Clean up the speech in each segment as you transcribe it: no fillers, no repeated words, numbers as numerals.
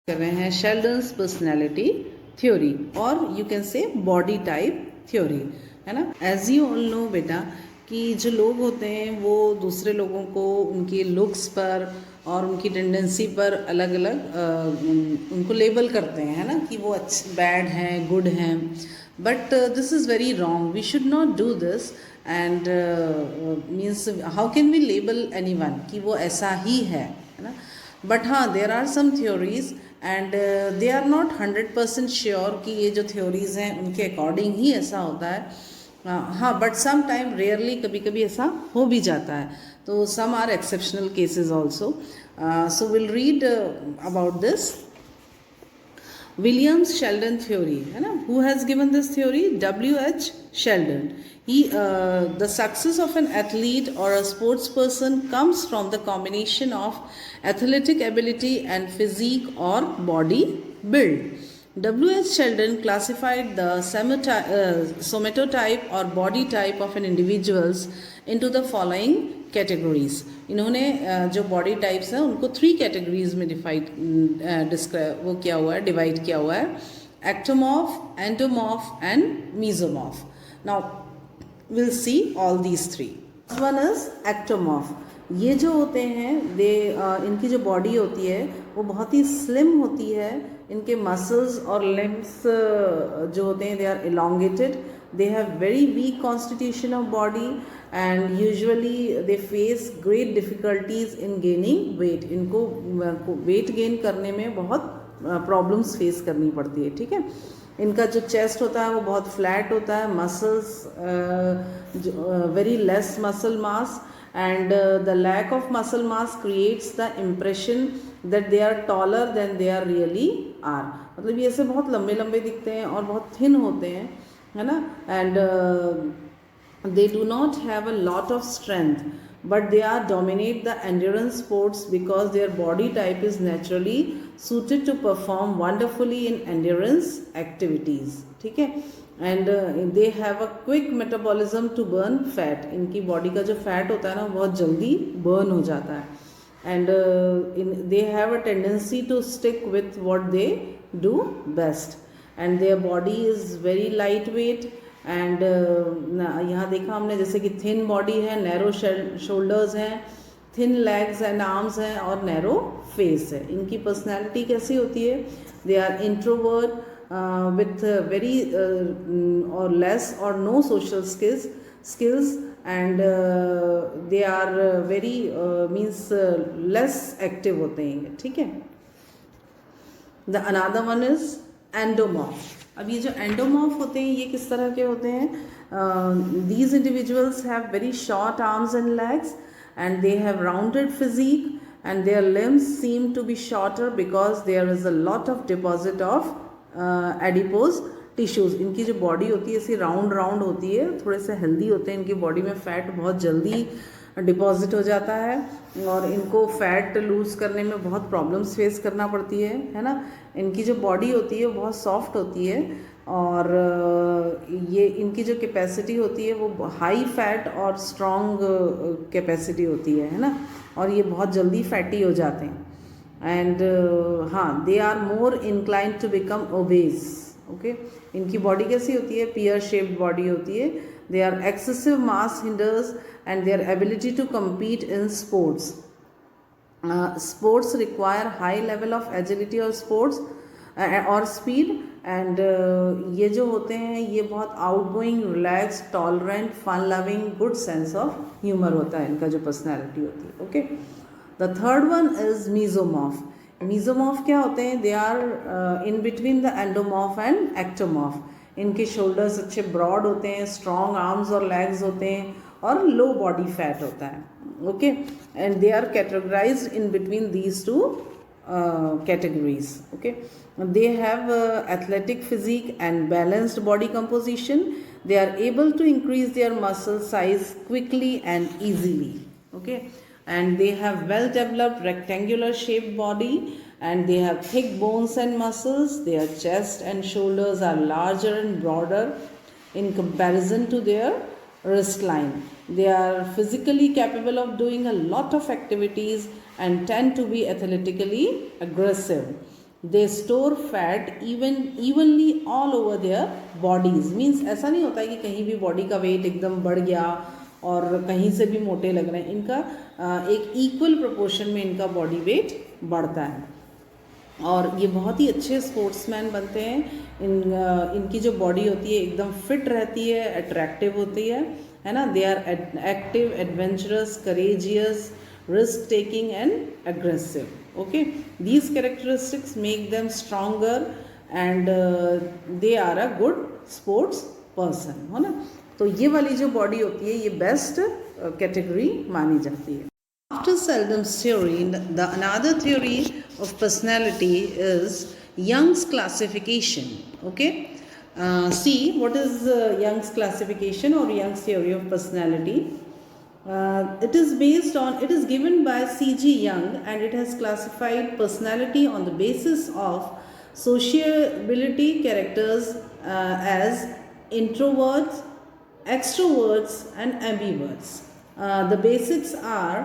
कर रहे हैं शेल्डन्स पर्सनैलिटी थ्योरी और you can say body type theory, है ना। एज यू ऑल नो बेटा कि जो लोग होते हैं वो दूसरे लोगों को उनके लुक्स पर और उनकी टेंडेंसी पर अलग अलग उनको लेबल करते हैं, है ना, कि वो अच्छे बैड हैं गुड हैं, but this is very wrong. We should not do this and means how can we label anyone कि वो ऐसा ही है ना. बट हाँ, there are some theories and they are not 100% sure कि ये जो थ्योरीज़ हैं उनके अकॉर्डिंग ही ऐसा होता है. हाँ, बट सम टाइम रेयरली कभी कभी ऐसा हो भी जाता है. तो some are exceptional cases also. So will read about this. Williams Sheldon theory, है ना. Who has given this theory? W.H. Sheldon. The success of an athlete or a sports person comes from the combination of athletic ability and physique or body build. W.H. Sheldon classified the somatotype or body type of an individuals into the following categories. इन्होंने जो body types हैं उनको 3 categories में describe वो किया हुआ है, divide किया हुआ है. Ectomorph, endomorph and mesomorph. Now will see all these 3. First one is ectomorph. ये जो होते हैं इनकी जो बॉडी होती है वो बहुत ही स्लिम होती है. इनके मसल्स और लिम्स जो होते हैं they are elongated. They have very weak constitution of body and usually they face great difficulties in gaining weight. इनको weight gain करने में बहुत problems face करनी पड़ती है, ठीक है. इनका जो chest होता है वो बहुत flat होता है. muscles very less muscle mass and the lack of muscle mass creates the impression that they are taller than they are really are. मतलब ये ऐसे बहुत लंबे लंबे दिखते हैं और बहुत thin होते हैं, है ना. And they do not have a lot of strength but they are dominate the endurance sports because their body type is naturally suited to perform wonderfully in endurance activities, ठीक है. And they have a quick metabolism to burn fat. इनकी body का जो fat होता है ना बहुत जल्दी बर्न हो जाता है. And they have a tendency to stick with what they do best. And their body is very light weight. And यहाँ देखा हमने जैसे कि थिन बॉडी है, नैरो शोल्डर्स हैं, थिन लेग्स एंड आर्म्स हैं और नैरो फेस है. इनकी पर्सनैलिटी कैसी होती है? They are introvert with very और लेस और no social skills and they are very means less active होते हैं, ठीक है. The another one is endomorph. अब ये जो एंडोमॉर्फ होते हैं ये किस तरह के होते हैं? These individuals have very short arms and legs and they have rounded physique and their limbs seem to be shorter because there is a lot of deposit of adipose tissues. इनकी जो बॉडी होती है ऐसी round round होती है, थोड़े से healthy होते हैं. इनकी बॉडी में फैट बहुत जल्दी डिपॉजिट हो जाता है और इनको फैट लूज़ करने में बहुत प्रॉब्लम्स फेस करना पड़ती है ना. इनकी जो बॉडी होती है वो बहुत सॉफ्ट होती है और ये इनकी जो कैपेसिटी होती है वो हाई फैट और स्ट्रॉन्ग कैपेसिटी होती है ना. और ये बहुत जल्दी फैटी हो जाते हैं. एंड हाँ, they are more inclined to become obese. Okay, इनकी बॉडी कैसी होती है? पियर शेप्ड बॉडी होती है. They are excessive mass hinders and their ability to compete in sports. Sports require high level of agility or sports or speed and ये जो होते हैं ये बहुत outgoing, relaxed, tolerant, fun loving, good sense of humor होता है इनका जो personality होती है. Okay. The third one is mesomorph. Mesomorph क्या होते हैं? They are in between the endomorph and ectomorph. इनके शोल्डर्स अच्छे ब्रॉड होते हैं, स्ट्रॉन्ग आर्म्स और लेग्स होते हैं और लो बॉडी फैट होता है. Okay, and they are categorised in between these 2 categories. Okay, they have athletic physique and balanced body composition. They are able to increase their muscle size quickly and easily. Okay, and they have well developed rectangular shaped body and they have thick bones and muscles. Their chest and shoulders are larger and broader in comparison to their wrist line. They are physically capable of doing a lot of activities and tend to be athletically aggressive. They store fat evenly all over their bodies. Means ऐसा नहीं होता है कि कहीं भी body का wait एकदम बढ़ गया और कहीं से भी मोटे लग रहे हैं। इनका एक इक्वल प्रोपोर्शन में इनका बॉडी वेट बढ़ता है और ये बहुत ही अच्छे स्पोर्ट्समैन बनते हैं। इनकी जो बॉडी होती है एकदम फिट रहती है, अट्रैक्टिव होती है ना। They are active, adventurous, courageous, risk taking and aggressive. Okay, these characteristics make them stronger and they are a good sports person, है ना। तो ये वाली जो बॉडी होती है ये बेस्ट कैटेगरी मानी जाती है। After Seldham's theory, the another theory of personality is Young's classification. Okay, see what is Young's classification or Young's theory of personality. It is given by C.G. Young and it has classified personality on the basis of sociability characters as introverts, extroverts and ambiverts. The basics are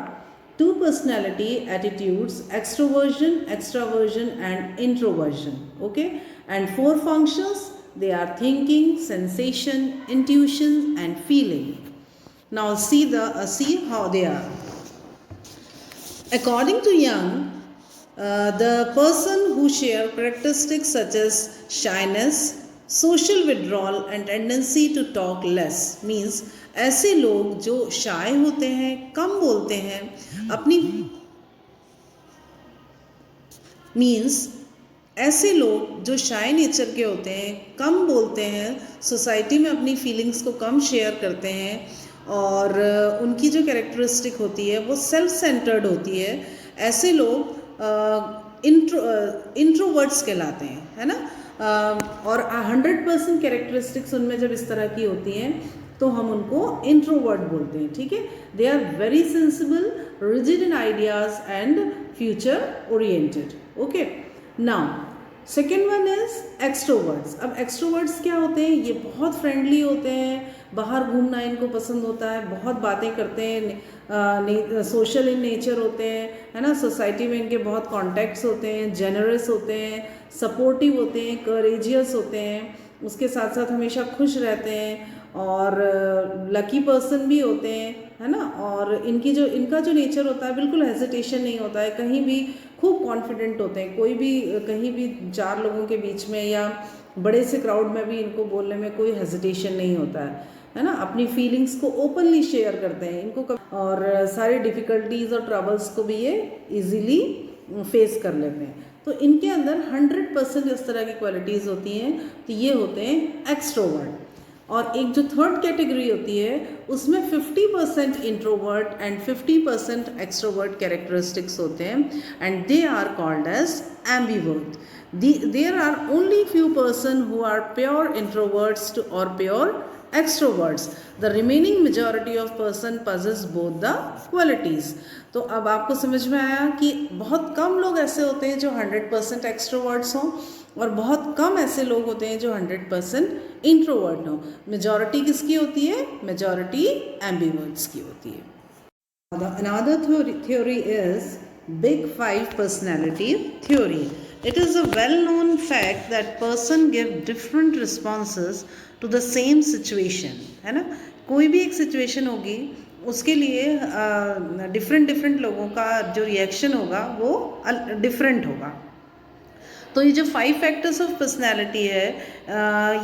two personality attitudes: extroversion, extraversion and introversion. Okay, and four functions, they are thinking, sensation, intuition and feeling. Now see how they are. According to Young, the person who share characteristics such as shyness, social withdrawal and tendency to talk less, means ऐसे लोग जो शाय होते हैं, कम बोलते हैं, अपनी means ऐसे लोग जो शाय नेचर के होते हैं, कम बोलते हैं, सोसाइटी में अपनी फीलिंग्स को कम शेयर करते हैं और उनकी जो कैरेक्टरिस्टिक होती है वो सेल्फ सेंटर्ड होती है, ऐसे लोग इंट्रोवर्ट्स कहलाते हैं, है ना। और 100% कैरेक्टरिस्टिक्स उनमें जब इस तरह की होती हैं तो हम उनको इंट्रोवर्ट बोलते हैं, ठीक है। They are very sensible, rigid in ideas and future oriented. Okay, now second one is extroverts. अब एक्सट्रोवर्ट्स क्या होते हैं? ये बहुत फ्रेंडली होते हैं, बाहर घूमना इनको पसंद होता है, बहुत बातें करते हैं, सोशल इन नेचर होते हैं, है ना। सोसाइटी में इनके बहुत कॉन्टैक्ट्स होते हैं, जेनरस होते हैं, सपोर्टिव होते हैं, करेजियस होते हैं, उसके साथ साथ हमेशा खुश रहते हैं और लकी पर्सन भी होते हैं, है ना। और इनका जो नेचर होता है बिल्कुल हेजिटेशन नहीं होता है, कहीं भी खूब कॉन्फिडेंट होते हैं, कोई भी कहीं भी 4 लोगों के बीच में या बड़े से क्राउड में भी इनको बोलने में कोई हेजिटेशन नहीं होता है ना। अपनी फीलिंग्स को ओपनली शेयर करते हैं इनको और सारी डिफ़िकल्टीज़ और ट्रबल्स को भी ये इजीली फेस कर लेते हैं। तो इनके अंदर 100% इस तरह की क्वालिटीज़ होती हैं, तो ये होते हैं एक्सट्रोवर्ट। और एक जो थर्ड कैटेगरी होती है उसमें 50% इंट्रोवर्ट एंड 50% एक्सट्रोवर्ट कैरेक्टरिस्टिक्स होते हैं and they are called as ambivert. There are only few person who are pure introverts और pure extroverts. The remaining majority of person possess both the qualities. तो अब आपको समझ में आया कि बहुत कम लोग ऐसे होते हैं जो 100% एक्सट्रोवर्ट्स हों और बहुत कम ऐसे लोग होते हैं जो 100% इंट्रोवर्ट हों। मेजॉरिटी किसकी होती है? मेजॉरिटी एम्बीवर्ट्स की होती है। Another theory is Big Five personality theory. It is a well-known fact that person give different responses to the same situation, है ना। कोई भी एक सिचुएशन होगी उसके लिए डिफरेंट लोगों का जो रिएक्शन होगा वो डिफरेंट होगा। तो ये जो 5 फैक्टर्स ऑफ पर्सनैलिटी है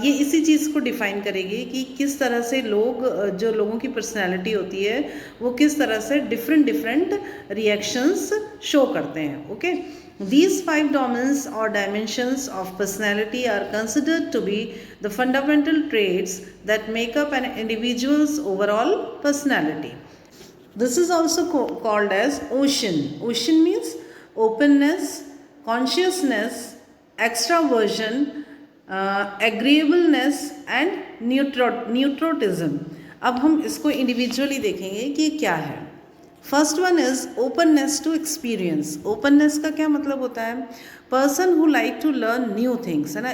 ये इसी चीज़ को डिफ़ाइन करेगी कि किस तरह से जो लोगों की पर्सनैलिटी होती है वो किस तरह से डिफरेंट रिएक्शंस शो करते हैं। Okay, These 5 domains or dimensions of personality are considered to be the fundamental traits that make up an individual's overall personality. This is also called as ocean. Ocean means openness, consciousness, extraversion, agreeableness and neuroticism. अब हम इसको individually देखेंगे कि क्या है। First one is openness to experience. Openness का क्या मतलब होता है? Person who like to learn new things, है ना।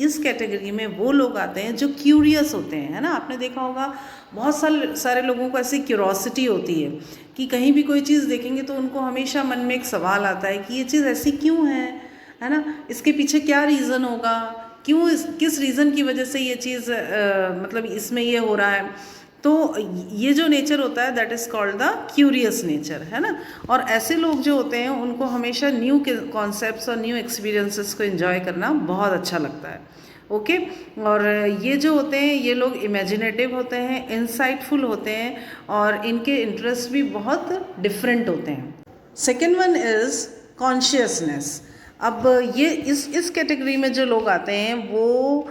इस कैटेगरी में वो लोग आते हैं जो क्यूरियस होते हैं, है ना। आपने देखा होगा बहुत सारे लोगों को ऐसी क्यूरोसिटी होती है कि कहीं भी कोई चीज़ देखेंगे तो उनको हमेशा मन में एक सवाल आता है कि ये चीज़ ऐसी क्यों है, है ना, इसके पीछे क्या रीज़न होगा, क्यों, किस रीज़न की वजह से ये चीज़ मतलब इसमें ये हो रहा है। तो ये जो नेचर होता है that is called the curious nature, है ना। और ऐसे लोग जो होते हैं उनको हमेशा न्यू कॉन्सेप्ट्स और न्यू एक्सपीरियंसेस को एंजॉय करना बहुत अच्छा लगता है। ओके और ये जो होते हैं ये लोग इमेजिनेटिव होते हैं, इंसाइटफुल होते हैं और इनके इंटरेस्ट भी बहुत डिफरेंट होते हैं। Second one is consciousness. अब ये इस कैटेगरी में जो लोग आते हैं वो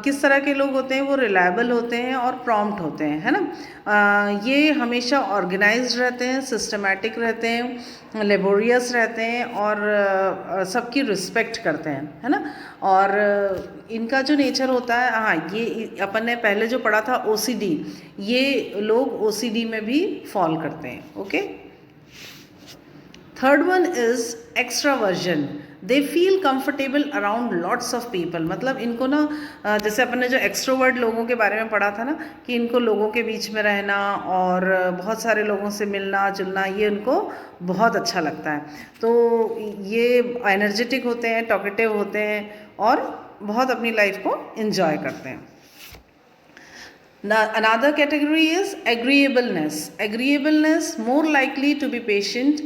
किस तरह के लोग होते हैं, वो रिलायबल होते हैं और प्रॉम्प्ट होते हैं, है ना। ये हमेशा ऑर्गेनाइज्ड रहते हैं, सिस्टमैटिक रहते हैं, लेबोरियस रहते हैं और सबकी रिस्पेक्ट करते हैं, है ना। और इनका जो नेचर होता है, हाँ ये अपन ने पहले जो पढ़ा था OCD, ये लोग OCD में भी फॉल करते हैं। Okay, third one is extraversion. They feel comfortable around lots of people. मतलब इनको ना जैसे अपन ने जो एक्सट्रोवर्ट लोगों के बारे में पढ़ा था ना कि इनको लोगों के बीच में रहना और बहुत सारे लोगों से मिलना जुलना ये उनको बहुत अच्छा लगता है। तो ये एनर्जेटिक होते हैं, टॉकेटिव होते हैं और बहुत अपनी लाइफ को एंजॉय करते हैं। Another category is agreeableness. Agreeableness, more likely to be patient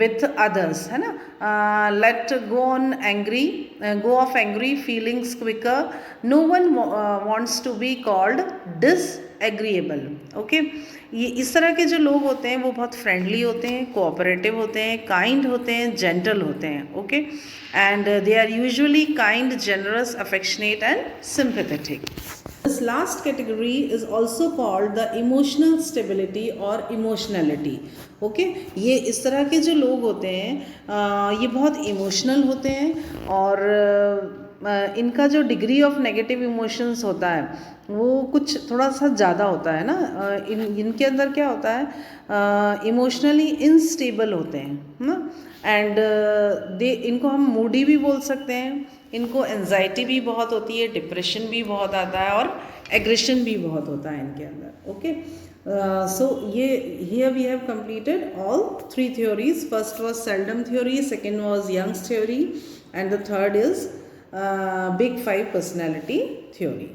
with others, है ना। Let go on angry, go off angry feelings quicker. No one wants to be called disagreeable. Okay, ये इस तरह के जो लोग होते हैं वो बहुत फ्रेंडली होते हैं, कोऑपरेटिव होते हैं, काइंड होते हैं, जेंटल होते हैं। Okay, and they are usually kind, generous, affectionate and sympathetic. This last category is also called the emotional stability or emotionality. Okay, ये इस तरह के जो लोग होते हैं ये बहुत इमोशनल होते हैं और इनका जो डिग्री ऑफ नेगेटिव इमोशंस होता है वो कुछ थोड़ा सा ज़्यादा होता है ना। इनके अंदर क्या होता है, इमोशनली इनस्टेबल होते हैं ना। एंड इनको हम मूडी भी बोल सकते हैं, इनको एंजाइटी भी बहुत होती है, डिप्रेशन भी बहुत आता है और एग्रेशन भी बहुत होता है इनके अंदर। ओके, सो ये here we have completed all 3 theories. First was Seldom theory, second was Young's theory, and the third is Big Five personality theory.